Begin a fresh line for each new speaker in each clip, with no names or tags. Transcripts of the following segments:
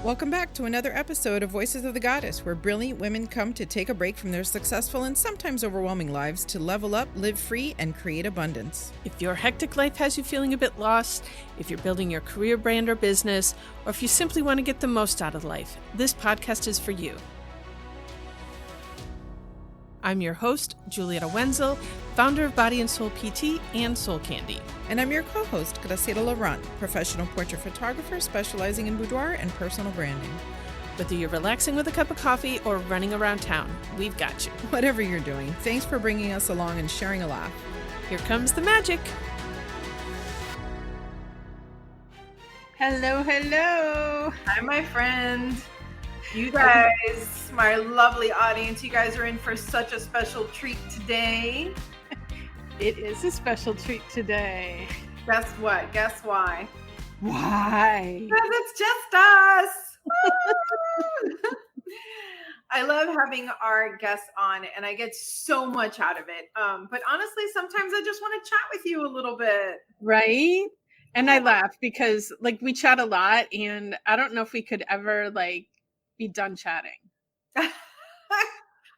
Welcome back to another episode of Voices of the Goddess, where brilliant women come to take a break from their successful and sometimes overwhelming lives to level up, live free, and create abundance.
If your hectic life has you feeling a bit lost, if you're building your career, brand, or business, or if you simply want to get the most out of life, this podcast is for you. I'm your host, Julietta Wenzel, founder of Body and Soul PT and Soul Candy.
And I'm your co-host, Graciela Laurent, professional portrait photographer specializing in boudoir and personal branding.
Whether you're relaxing with a cup of coffee or running around town, we've got you.
Whatever you're doing, thanks for bringing us along and sharing a laugh.
Here comes the magic.
Hello, hello. Hi, my friend. You guys, my lovely audience, you guys are in for such a special treat today.
It is a special treat today.
Guess what? Guess why?
Why?
Because it's just us. I love having our guests on, and I get so much out of it. But honestly, sometimes I just want to chat with you a little bit.
Right? And I laugh because we chat a lot, and I don't know if we could ever be done chatting.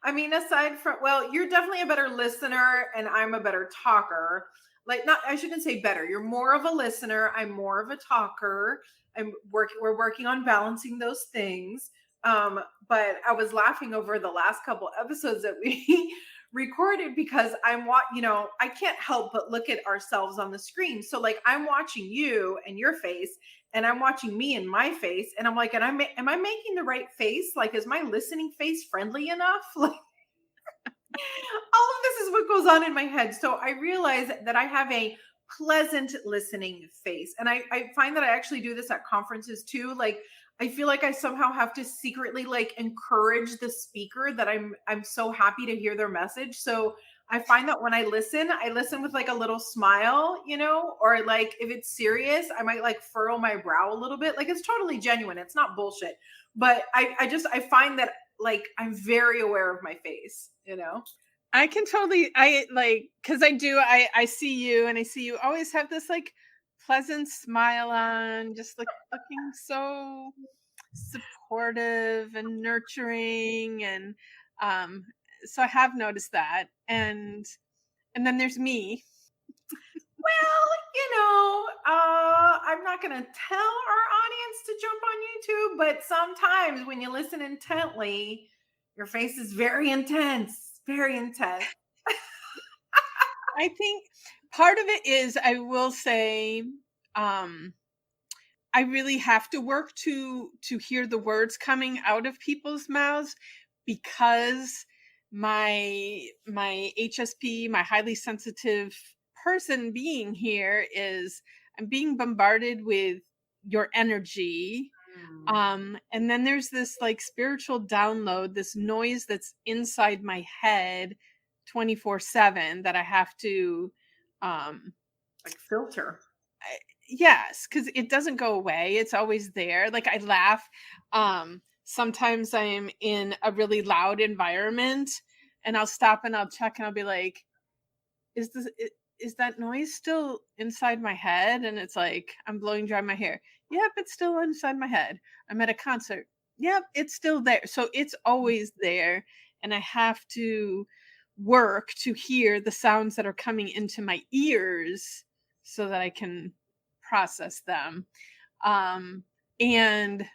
I mean, aside from, you're definitely a better listener and I'm a better talker. I shouldn't say better. You're more of a listener. I'm more of a talker. We're working on balancing those things. But I was laughing over the last couple episodes that we recorded because I can't help but look at ourselves on the screen. So I'm watching you and your face, and I'm watching me and my face, and I'm like, am I making the right face? Is my listening face friendly enough? All of this is what goes on in my head. So I realize that I have a pleasant listening face. And I find that I actually do this at conferences too. I feel like I somehow have to secretly encourage the speaker that I'm so happy to hear their message. So I find that when I listen with a little smile, or if it's serious, I might furrow my brow a little bit. It's totally genuine. It's not bullshit. But I find that I'm very aware of my face,
I can totally, cause I see you, and I see you always have this pleasant smile on, just looking so supportive and nurturing. And, so I have noticed that. And then there's me.
I'm not going to tell our audience to jump on YouTube, but sometimes when you listen intently, your face is very intense, very intense.
I think part of it is, I will say, I really have to work to hear the words coming out of people's mouths, because my HSP, my highly sensitive person being here, I'm being bombarded with your energy. And then there's this spiritual download, this noise that's inside my head 24/7 that I have to
filter.
Yes, because it doesn't go away. It's always there. I laugh. Sometimes I'm in a really loud environment, and I'll stop and I'll check, and I'll be like, is that noise still inside my head? And it's I'm blowing dry my hair. Yep, it's still inside my head. I'm at a concert. Yep, it's still there. So it's always there. And I have to work to hear the sounds that are coming into my ears so that I can process them. And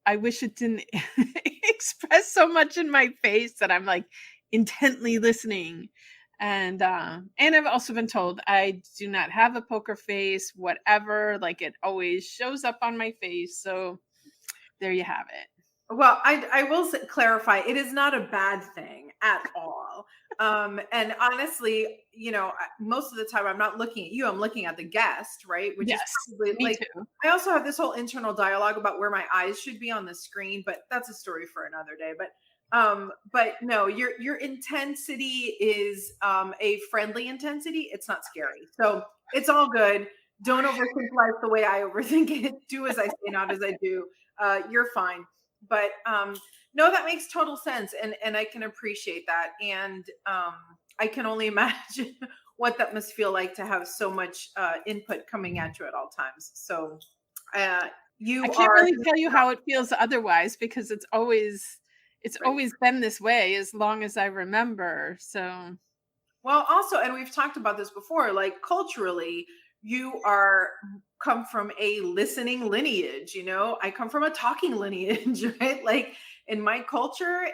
I wish it didn't express so much in my face that I'm intently listening. And I've also been told I do not have a poker face, whatever, it always shows up on my face. So there you have it.
Well, I will clarify, it is not a bad thing at all. And honestly, most of the time I'm not looking at you, I'm looking at the guest, right? Which
yes,
is probably
me too.
I also have this whole internal dialogue about where my eyes should be on the screen, but that's a story for another day. But no, your intensity is a friendly intensity. It's not scary. So it's all good. Don't overthink life the way I overthink it. Do as I say, not as I do. You're fine. But no, that makes total sense. And I can appreciate that. And I can only imagine what that must feel like to have so much input coming at you at all times. So
I can't really tell you how it feels otherwise, because it's always been this way as long as I remember. So,
well, also, and we've talked about this before, like culturally, you come from a listening lineage, I come from a talking lineage, right? Like in my culture,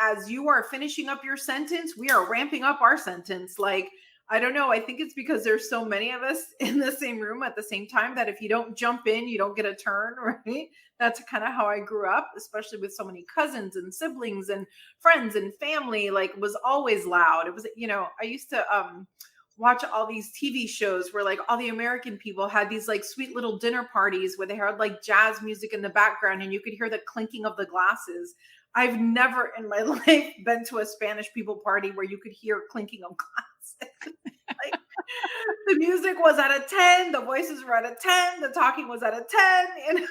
as you are finishing up your sentence, we are ramping up our sentence. Like, I don't know. I think it's because there's so many of us in the same room at the same time that if you don't jump in, you don't get a turn, right? That's kind of how I grew up, especially with so many cousins and siblings and friends and family. Like, was always loud. It was, I used to watch all these TV shows where like all the American people had these like sweet little dinner parties where they had like jazz music in the background and you could hear the clinking of the glasses. I've never in my life been to a Spanish people party where you could hear clinking of glasses. Like, the music was at a 10, the voices were at a 10, the talking was at a 10,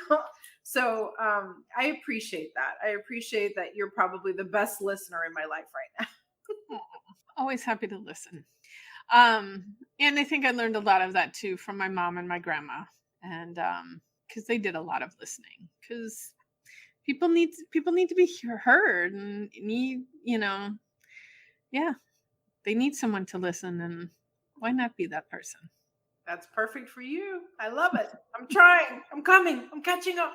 So I appreciate that. I appreciate that you're probably the best listener in my life right now.
always happy to listen. And I think I learned a lot of that too from my mom and my grandma, and because they did a lot of listening, because people need to be heard and they need someone to listen, and why not be that person?
That's perfect for you. I love it. I'm trying. I'm coming. I'm catching up.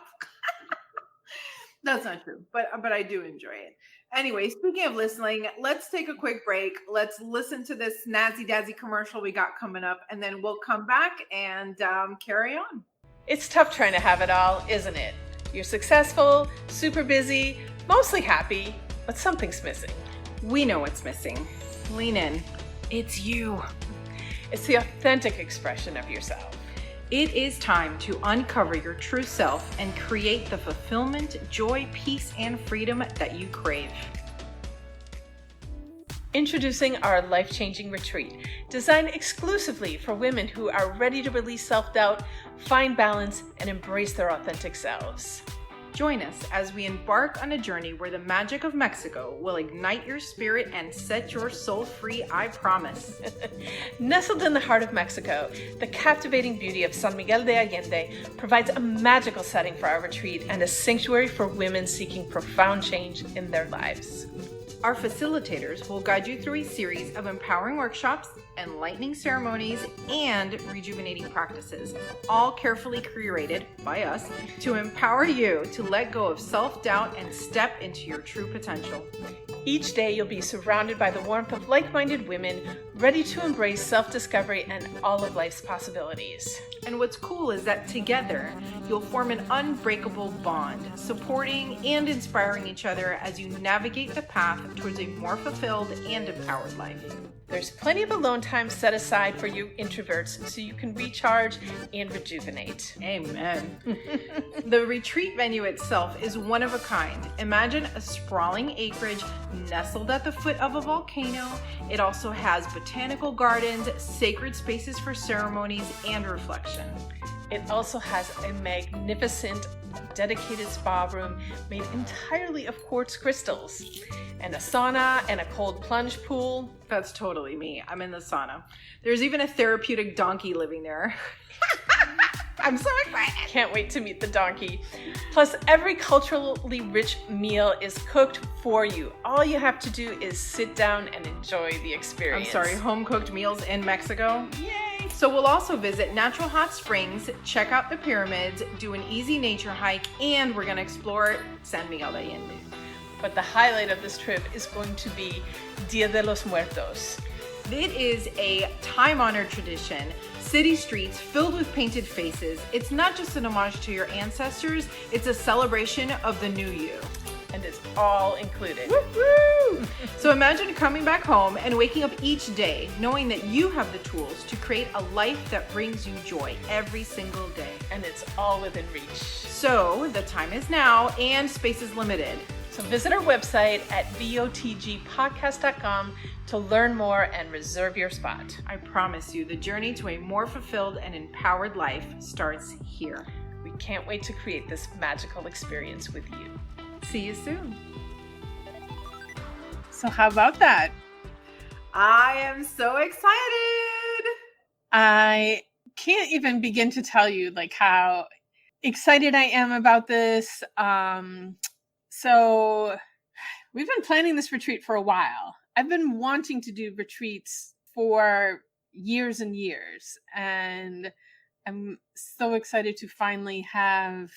That's not true, but I do enjoy it. Anyway, speaking of listening, let's take a quick break. Let's listen to this snazzy dazzy commercial we got coming up, and then we'll come back and carry on.
It's tough trying to have it all, isn't it? You're successful, super busy, mostly happy, but something's missing.
We know what's missing. Lean in. It's you.
It's the authentic expression of yourself.
It is time to uncover your true self and create the fulfillment, joy, peace, and freedom that you crave.
Introducing our life-changing retreat, designed exclusively for women who are ready to release self-doubt, find balance, and embrace their authentic selves.
Join us as we embark on a journey where the magic of Mexico will ignite your spirit and set your soul free, I promise.
Nestled in the heart of Mexico, the captivating beauty of San Miguel de Allende provides a magical setting for our retreat and a sanctuary for women seeking profound change in their lives.
Our facilitators will guide you through a series of empowering workshops, enlightening ceremonies, and rejuvenating practices, all carefully curated by us to empower you to let go of self-doubt and step into your true potential.
Each day you'll be surrounded by the warmth of like-minded women ready to embrace self-discovery and all of life's possibilities.
And what's cool is that together you'll form an unbreakable bond, supporting and inspiring each other as you navigate the path towards a more fulfilled and empowered life.
There's plenty of alone time set aside for you introverts so you can recharge and rejuvenate.
Amen. The retreat venue itself is one of a kind. Imagine a sprawling acreage nestled at the foot of a volcano. It also has botanical gardens, sacred spaces for ceremonies, and reflection.
It also has a magnificent dedicated spa room made entirely of quartz crystals, and a sauna and a cold plunge pool.
That's totally me. I'm in the sauna. There's even a therapeutic donkey living there. I'm so excited.
Can't wait to meet the donkey. Plus, every culturally rich meal is cooked for you. All you have to do is sit down and enjoy the experience.
I'm sorry, home-cooked meals in Mexico?
Yay!
So we'll also visit natural hot springs, check out the pyramids, do an easy nature hike, and we're going to explore San Miguel de Allende.
But the highlight of this trip is going to be Dia de los Muertos.
It is a time-honored tradition. City streets filled with painted faces. It's not just an homage to your ancestors, it's a celebration of the new you.
And it's all included.
Woo-hoo! So imagine coming back home and waking up each day knowing that you have the tools to create a life that brings you joy every single day.
And it's all within reach.
So the time is now and space is limited.
So visit our website at botgpodcast.com to learn more and reserve your spot.
I promise you, the journey to a more fulfilled and empowered life starts here.
We can't wait to create this magical experience with you.
See you soon.
So how about that?
I am so excited.
I can't even begin to tell you like how excited I am about this. So we've been planning this retreat for a while. I've been wanting to do retreats for years and years, and I'm so excited to finally have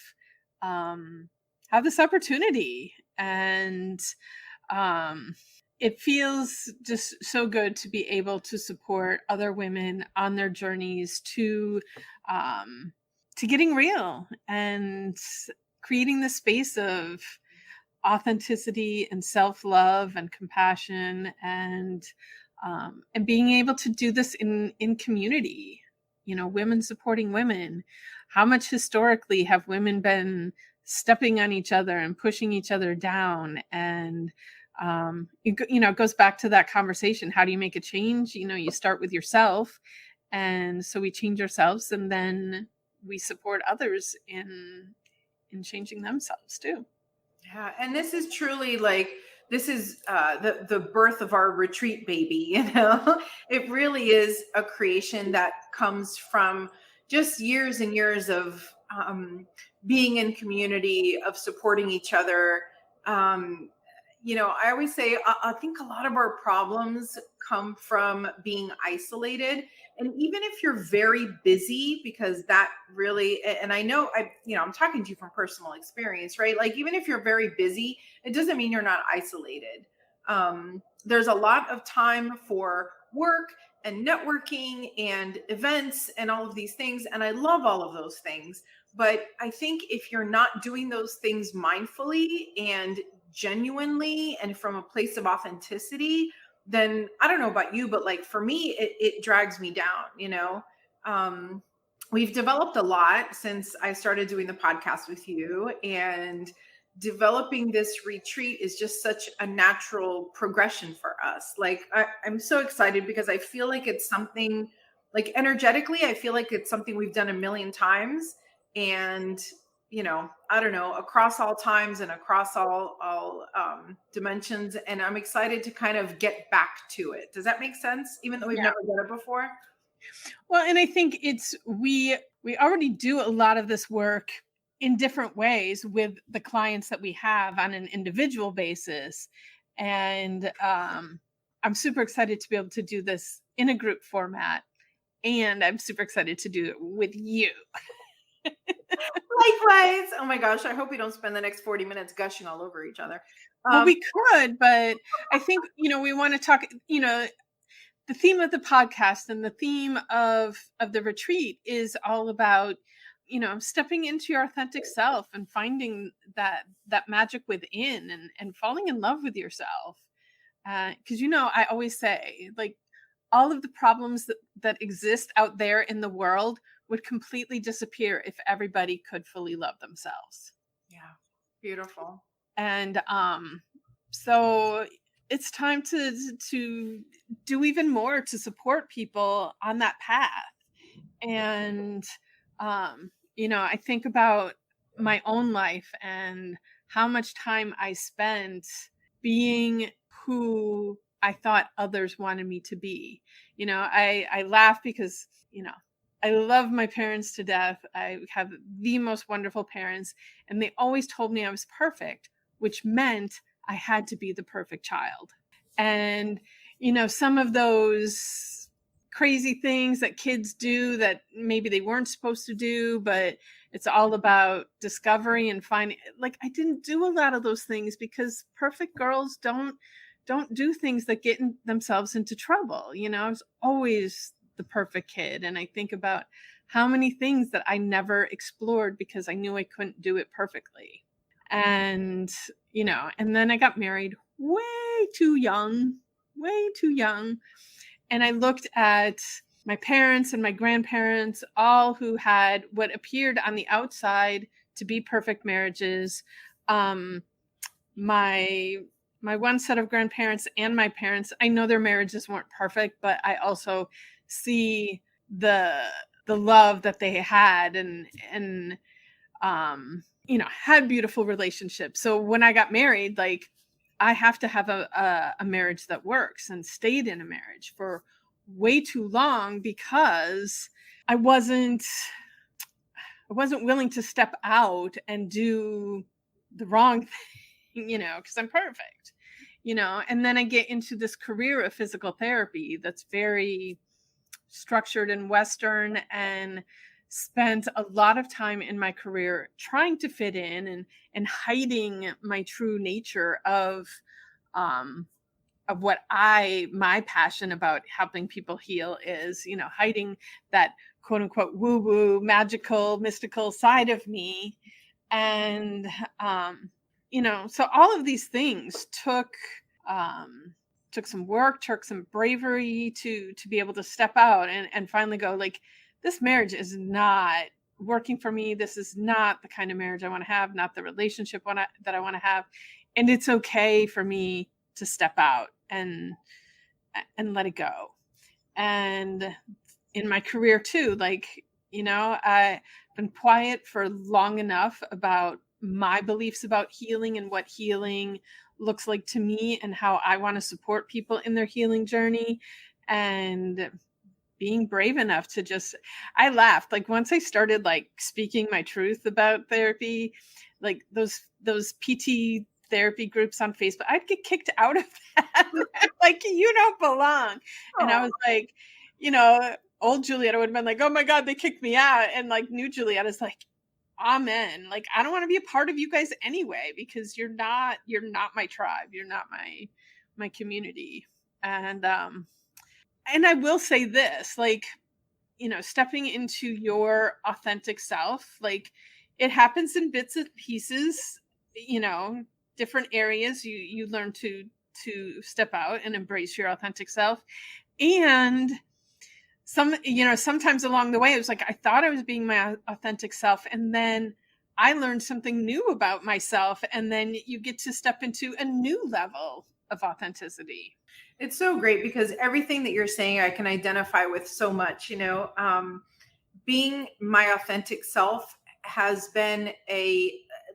this opportunity. And it feels just so good to be able to support other women on their journeys to getting real and creating the space of authenticity and self-love and compassion, and being able to do this in community. Women supporting women. How much historically have women been stepping on each other and pushing each other down? And it goes back to that conversation. How do you make a change? You start with yourself, and so we change ourselves, and then we support others in changing themselves too.
Yeah, and this is truly this is the birth of our retreat baby. It really is a creation that comes from just years and years of being in community, of supporting each other. I always say I think a lot of our problems come from being isolated. And even if you're very busy, because that really, and I know I'm talking to you from personal experience, right? Like, even if you're very busy, it doesn't mean you're not isolated. There's a lot of time for work and networking and events and all of these things. And I love all of those things. But I think if you're not doing those things mindfully and genuinely and from a place of authenticity, then I don't know about you, but for me, it drags me down. We've developed a lot since I started doing the podcast with you, and developing this retreat is just such a natural progression for us. I'm so excited because I feel like it's something, energetically, I feel like it's something we've done a million times. And I don't know, across all times and across all dimensions. And I'm excited to kind of get back to it. Does that make sense? Even though we've never done it before?
Well, and I think we already do a lot of this work in different ways with the clients that we have on an individual basis. And I'm super excited to be able to do this in a group format. And I'm super excited to do it with you.
Likewise. Oh my gosh. I hope we don't spend the next 40 minutes gushing all over each other.
Well, we could, but I think, we want to talk, the theme of the podcast and the theme of the retreat is all about, stepping into your authentic self and finding that magic within, and falling in love with yourself. Because, I always say, all of the problems that exist out there in the world would completely disappear if everybody could fully love themselves.
Yeah. Beautiful.
And so it's time to do even more to support people on that path. And I think about my own life and how much time I spent being who I thought others wanted me to be. I laugh because I love my parents to death. I have the most wonderful parents, and they always told me I was perfect, which meant I had to be the perfect child. And, some of those crazy things that kids do that maybe they weren't supposed to do, but it's all about discovery and finding, I didn't do a lot of those things because perfect girls don't do things that get themselves into trouble. I was always the perfect kid. And I think about how many things that I never explored because I knew I couldn't do it perfectly. And, and then I got married way too young. And I looked at my parents and my grandparents, all who had what appeared on the outside to be perfect marriages. My one set of grandparents and my parents, I know their marriages weren't perfect, but I also see the love that they had and had beautiful relationships. So when I got married, I have to have a marriage that works, and stayed in a marriage for way too long because I wasn't I wasn't willing to step out and do the wrong thing, because I'm perfect, and then I get into this career of physical therapy that's very structured and Western, and spent a lot of time in my career trying to fit in and hiding my true nature of what my passion about helping people heal is, hiding that quote unquote woo woo, magical, mystical side of me. And, so all of these things took some work, took some bravery to be able to step out and finally go like, this marriage is not working for me. This is not the kind of marriage I want to have, not the relationship that I want to have. And it's okay for me to step out and let it go. And in my career too, like, I've been quiet for long enough about my beliefs about healing and what healing looks like to me and how I want to support people in their healing journey, and being brave enough to I laughed. Like once I started like speaking my truth about therapy, like those PT therapy groups on Facebook, I'd get kicked out of that. Like, you don't belong. And I was like, old Julietta would have been like, oh my God, they kicked me out. And like new Julietta's like, amen. Like, I don't want to be a part of you guys anyway, because you're not my tribe. You're not my community. And I will say this, like, stepping into your authentic self, like it happens in bits and pieces, different areas you learn to step out and embrace your authentic self. And sometimes along the way, it was like, I thought I was being my authentic self. And then I learned something new about myself. And then you get to step into a new level of authenticity.
It's so great because everything that you're saying, I can identify with so much, being my authentic self has been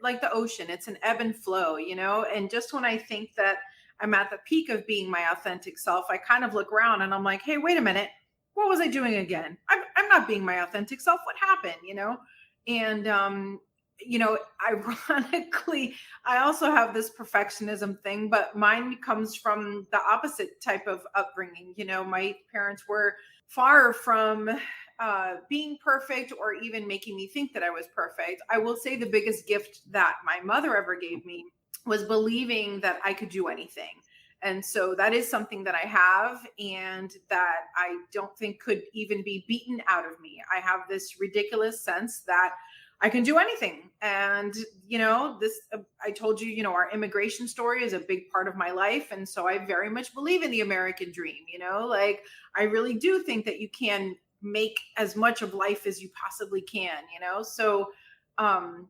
like the ocean. It's an ebb and flow, and just when I think that I'm at the peak of being my authentic self, I kind of look around and I'm like, hey, wait a minute. What was I doing again? I'm not being my authentic self. What happened? And, ironically, I also have this perfectionism thing, but mine comes from the opposite type of upbringing. My parents were far from being perfect or even making me think that I was perfect. I will say the biggest gift that my mother ever gave me was believing that I could do anything. And so that is something that I have and that I don't think could even be beaten out of me. I have this ridiculous sense that I can do anything. And, I told you, our immigration story is a big part of my life. And so I very much believe in the American dream, like I really do think that you can make as much of life as you possibly can, so, and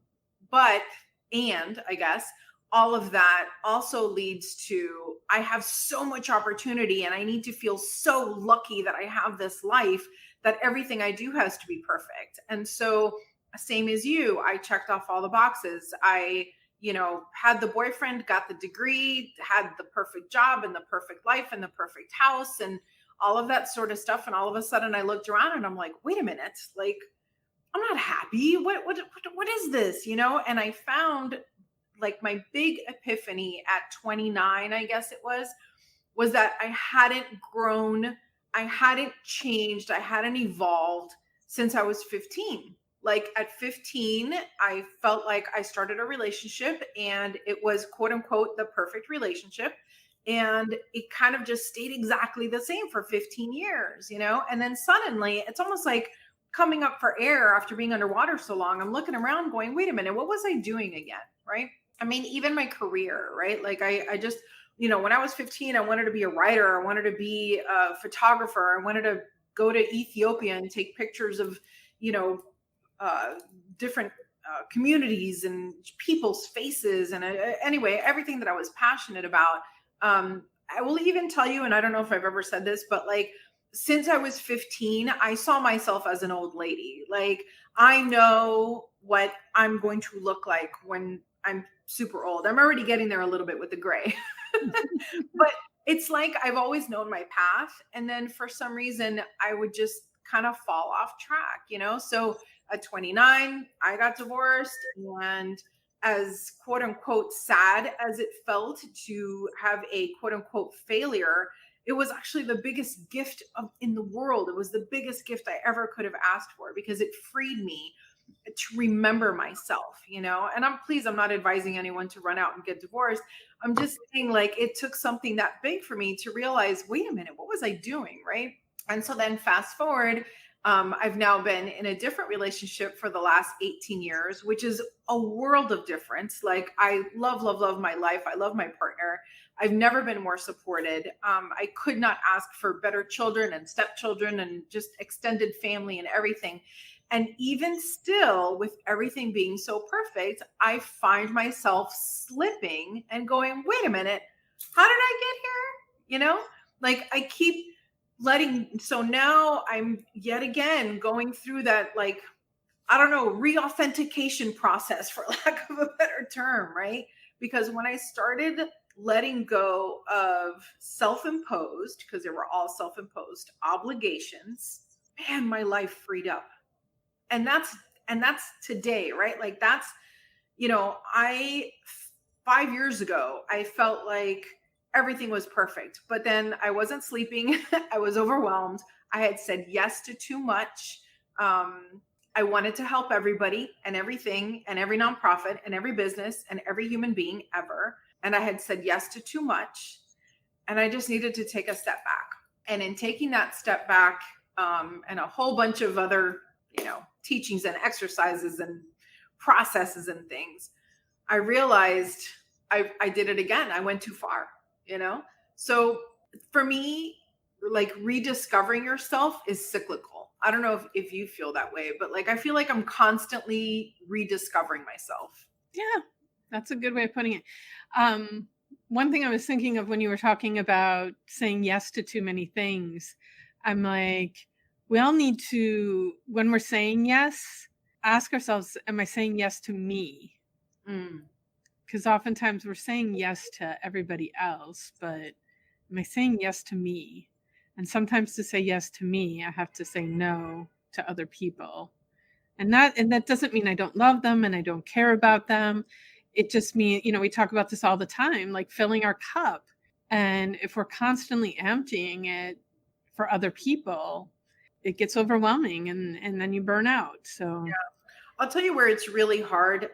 I guess all of that also leads to, I have so much opportunity and I need to feel so lucky that I have this life that everything I do has to be perfect. And so same as you, I checked off all the boxes. I, had the boyfriend, got the degree, had the perfect job and the perfect life and the perfect house and all of that sort of stuff. And all of a sudden I looked around and I'm like, wait a minute, like, I'm not happy. What is this? And I found like my big epiphany at 29, I guess it was that I hadn't grown, I hadn't changed, I hadn't evolved since I was 15. Like at 15, I felt like I started a relationship and it was quote unquote the perfect relationship. And it kind of just stayed exactly the same for 15 years, and then suddenly it's almost like coming up for air after being underwater so long. I'm looking around going, wait a minute, what was I doing again? Right. I mean, even my career, right? Like I just, when I was 15, I wanted to be a writer. I wanted to be a photographer. I wanted to go to Ethiopia and take pictures of, different communities and people's faces. And anyway, everything that I was passionate about. I will even tell you, and I don't know if I've ever said this, but like, since I was 15, I saw myself as an old lady. Like, I know what I'm going to look like when I'm super old. I'm already getting there a little bit with the gray, but it's like, I've always known my path. And then for some reason I would just kind of fall off track, so at 29, I got divorced. And as quote unquote sad as it felt to have a quote unquote failure, it was actually the biggest gift in the world. It was the biggest gift I ever could have asked for, because it freed me to remember myself, you know. And I'm not advising anyone to run out and get divorced. I'm just saying, like, it took something that big for me to realize, wait a minute, what was I doing, right? And so then fast forward, I've now been in a different relationship for the last 18 years, which is a world of difference. Like, I love, love, love my life. I love my partner. I've never been more supported. I could not ask for better children and stepchildren and just extended family and everything. And even still, with everything being so perfect, I find myself slipping and going, wait a minute, how did I get here? You know, like, I keep so now I'm yet again going through that, like, I don't know, re-authentication process, for lack of a better term, right? Because when I started letting go of self-imposed, because they were all self-imposed obligations, man, my life freed up. And that's today, right? Like, that's, you know, 5 years ago, I felt like everything was perfect, but then I wasn't sleeping. I was overwhelmed. I had said yes to too much. I wanted to help everybody and everything and every nonprofit and every business and every human being ever. And I had said yes to too much. And I just needed to take a step back. And in taking that step back, and a whole bunch of other, you know, teachings and exercises and processes and things, I realized I did it again. I went too far, you know? So for me, like, rediscovering yourself is cyclical. I don't know if you feel that way, but like, I feel like I'm constantly rediscovering myself.
Yeah, that's a good way of putting it. One thing I was thinking of when you were talking about saying yes to too many things, I'm like, we all need to, when we're saying yes, ask ourselves, am I saying yes to me? Because oftentimes we're saying yes to everybody else, but am I saying yes to me? And sometimes to say yes to me, I have to say no to other people. And that doesn't mean I don't love them and I don't care about them. It just means, you know, we talk about this all the time, like filling our cup. And if we're constantly emptying it for other people, it gets overwhelming, and then you burn out. So
yeah. I'll tell you where it's really hard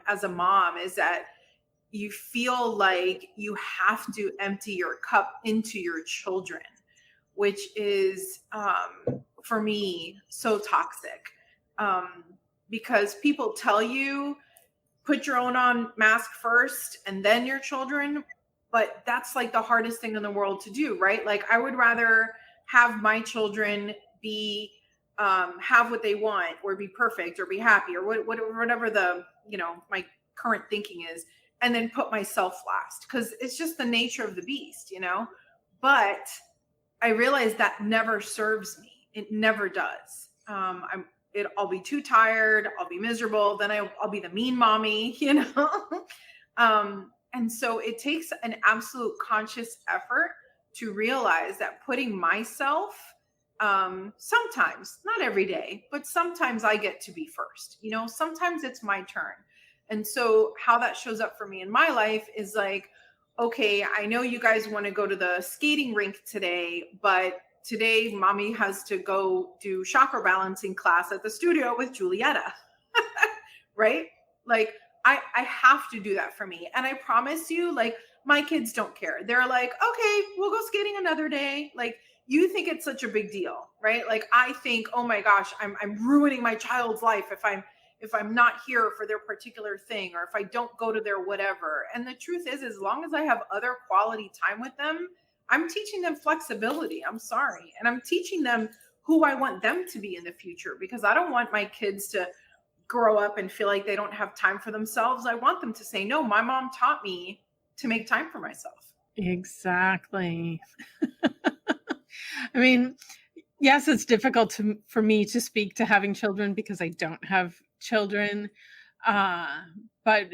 as a mom is that you feel like you have to empty your cup into your children, which is, for me, so toxic. Because people tell you, put your own on mask first and then your children. But that's like the hardest thing in the world to do, right? Like, I would rather have my children be, have what they want, or be perfect, or be happy, or whatever the, you know, my current thinking is, and then put myself last, because it's just the nature of the beast, you know. But I realize that never serves me. It never does. I'll be too tired. I'll be miserable. Then I'll be the mean mommy, you know? And so it takes an absolute conscious effort to realize that putting myself, sometimes, not every day, but sometimes I get to be first, you know, sometimes it's my turn. And so how that shows up for me in my life is like, okay, I know you guys want to go to the skating rink today, but today mommy has to go do chakra balancing class at the studio with Julietta, right? Like, I have to do that for me. And I promise you, like, my kids don't care. They're like, okay, we'll go skating another day. Like, you think it's such a big deal, right? Like, I think, oh my gosh, I'm ruining my child's life if I'm not here for their particular thing, or if I don't go to their whatever. And the truth is, as long as I have other quality time with them, I'm teaching them flexibility. I'm sorry. And I'm teaching them who I want them to be in the future, because I don't want my kids to grow up and feel like they don't have time for themselves. I want them to say, no, my mom taught me to make time for myself.
Exactly. I mean, yes, it's difficult for me to speak to having children because I don't have children. But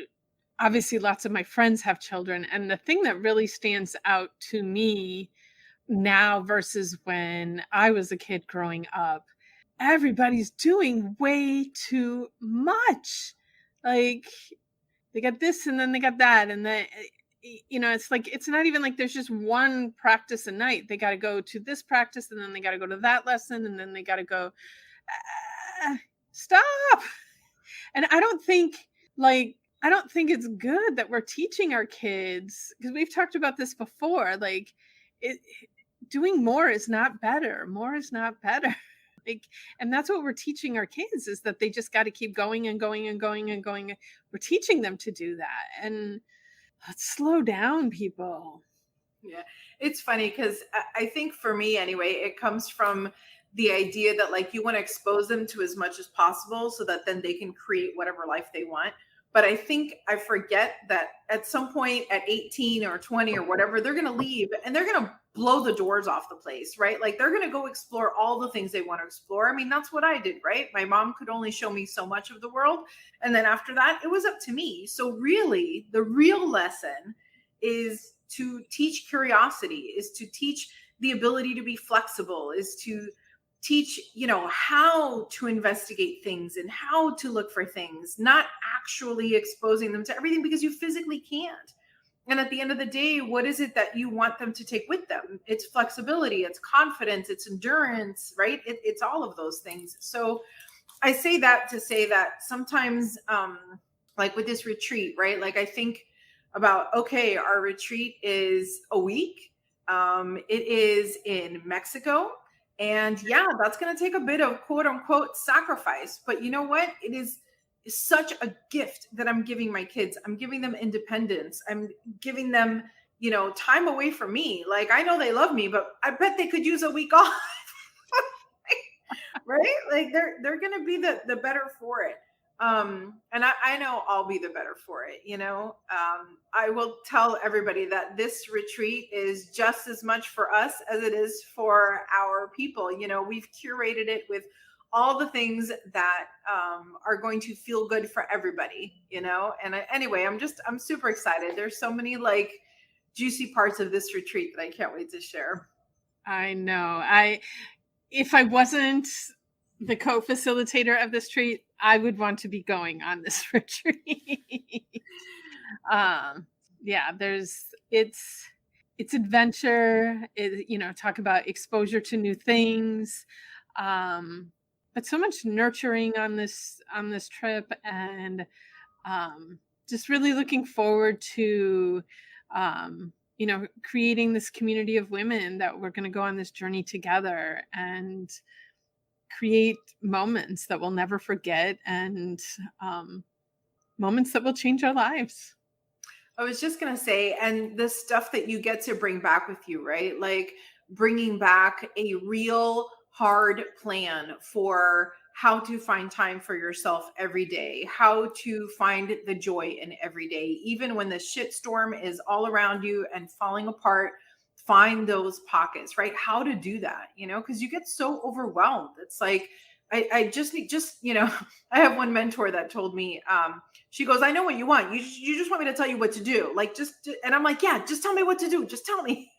obviously lots of my friends have children. And the thing that really stands out to me now versus when I was a kid growing up everybody's doing way too much. Like they got this and then they got that. And then, it's like, it's not even like there's just one practice a night. They got to go to this practice and then they got to go to that lesson. And then they got to go, stop. And I don't think it's good that we're teaching our kids, because we've talked about this before. Like doing more is not better. More is not better. And that's what we're teaching our kids, is that they just got to keep going and going and going and going. We're teaching them to do that. And let's slow down, people.
Yeah. It's funny because I think for me anyway, it comes from the idea that like you want to expose them to as much as possible so that then they can create whatever life they want. But I think I forget that at some point at 18 or 20 or whatever, they're going to leave and they're going to blow the doors off the place, right? Like they're going to go explore all the things they want to explore. I mean, that's what I did, right? My mom could only show me so much of the world. And then after that, it was up to me. So really, the real lesson is to teach curiosity, is to teach the ability to be flexible, is to teach, how to investigate things and how to look for things, not actually exposing them to everything because you physically can't. And at the end of the day, what is it that you want them to take with them? It's flexibility, it's confidence, it's endurance, right? It's all of those things. So I say that to say that sometimes, like with this retreat, right? Like I think about, okay, our retreat is a week. It is in Mexico. And yeah, that's going to take a bit of quote unquote sacrifice. But you know what? It is such a gift that I'm giving my kids. I'm giving them independence. I'm giving them, time away from me. Like I know they love me, but I bet they could use a week off. Right? Like they're going to be the better for it. And I know I'll be the better for it. I will tell everybody that this retreat is just as much for us as it is for our people. We've curated it with all the things that are going to feel good for everybody, and anyway, I'm super excited. There's so many like juicy parts of this retreat that I can't wait to share.
I know. If I wasn't the co-facilitator of this retreat, I would want to be going on this retreat. Yeah, it's adventure, talk about exposure to new things, but so much nurturing on this trip, and just really looking forward to creating this community of women that we're going to go on this journey together and create moments that we'll never forget, and moments that will change our lives.
I was just going to say, and the stuff that you get to bring back with you, right? Like bringing back a real hard plan for how to find time for yourself every day, how to find the joy in every day, even when the shitstorm is all around you and falling apart. Find those pockets, right? How to do that, because you get so overwhelmed. It's like, I just I have one mentor that told me, she goes, I know what you want. You just want me to tell you what to do. Like, and I'm like, yeah, just tell me what to do. Just tell me.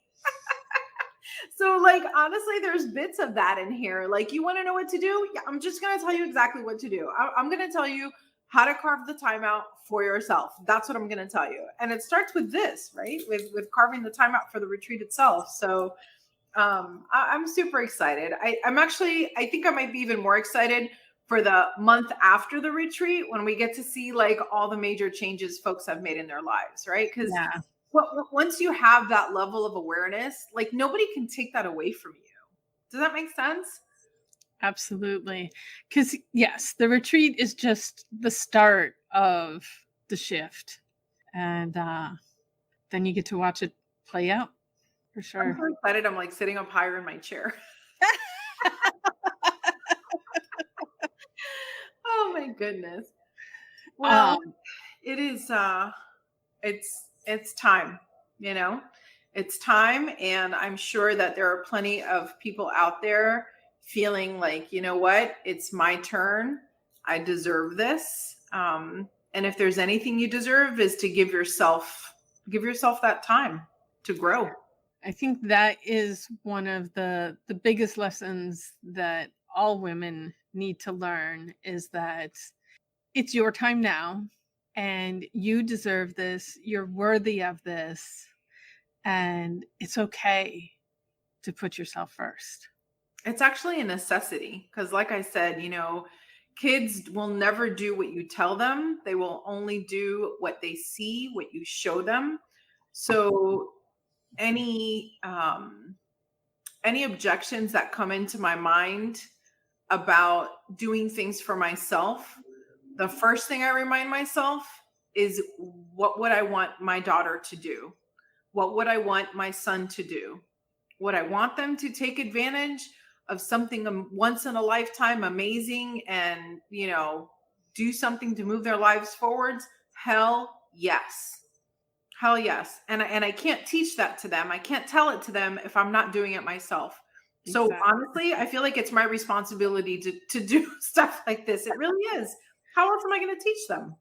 So like, honestly, there's bits of that in here. Like, you want to know what to do? Yeah, I'm just going to tell you exactly what to do. I'm going to tell you how to carve the time out for yourself. That's what I'm going to tell you. And it starts with this, right? With carving the time out for the retreat itself. So I'm super excited. I think I might be even more excited for the month after the retreat, when we get to see like all the major changes folks have made in their lives, right? Because once you have that level of awareness, like nobody can take that away from you. Does that make sense?
Absolutely. Because yes, the retreat is just the start of the shift. And then you get to watch it play out, for sure.
I'm so excited. I'm like sitting up higher in my chair. Oh my goodness. Well, it is, it's time, it's time. And I'm sure that there are plenty of people out there feeling like, you know what, it's my turn. I deserve this. And if there's anything you deserve, is to give yourself that time to grow.
I think that is one of the biggest lessons that all women need to learn is that it's your time now and you deserve this. You're worthy of this. And it's okay to put yourself first.
It's actually a necessity because, like I said, kids will never do what you tell them. They will only do what they see, what you show them. So any objections that come into my mind about doing things for myself, the first thing I remind myself is, what would I want my daughter to do? What would I want my son to do? Would I want them to take advantage of something once in a lifetime amazing and, do something to move their lives forwards? Hell yes. Hell yes. And I can't teach that to them. I can't tell it to them if I'm not doing it myself. So
Exactly.
honestly, I feel like it's my responsibility to do stuff like this. It really is. How else am I going to teach them?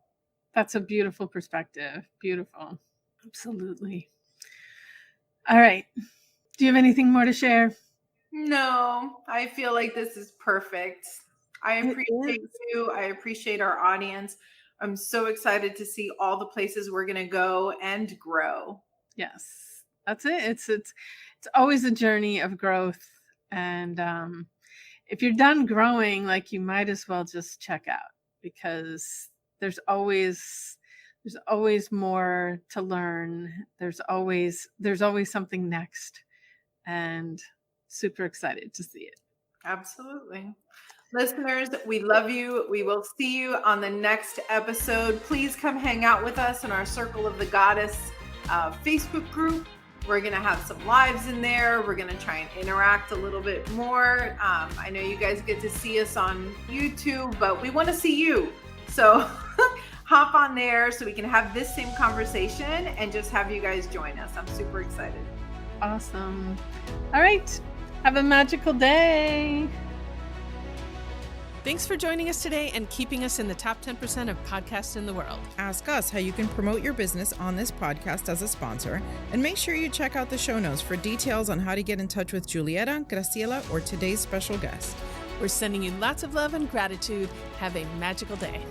That's a beautiful perspective. Beautiful. Absolutely. All right. Do you have anything more to share?
No, I feel like this is perfect. I appreciate you. I appreciate our audience. I'm so excited to see all the places we're going to go and grow.
Yes, that's it. It's always a journey of growth. And if you're done growing, like, you might as well just check out, because there's always more to learn. There's always something next, and super excited to see it.
Absolutely. Listeners, we love you. We will see you on the next episode. Please come hang out with us in our Circle of the Goddess Facebook group. We're going to have some lives in there. We're going to try and interact a little bit more. I know you guys get to see us on YouTube, but we want to see you. So hop on there so we can have this same conversation and just have you guys join us. I'm super excited.
Awesome. All right. Have a magical day.
Thanks for joining us today and keeping us in the top 10% of podcasts in the world.
Ask us how you can promote your business on this podcast as a sponsor, and make sure you check out the show notes for details on how to get in touch with Julietta, Graciela, or today's special guest.
We're sending you lots of love and gratitude. Have a magical day.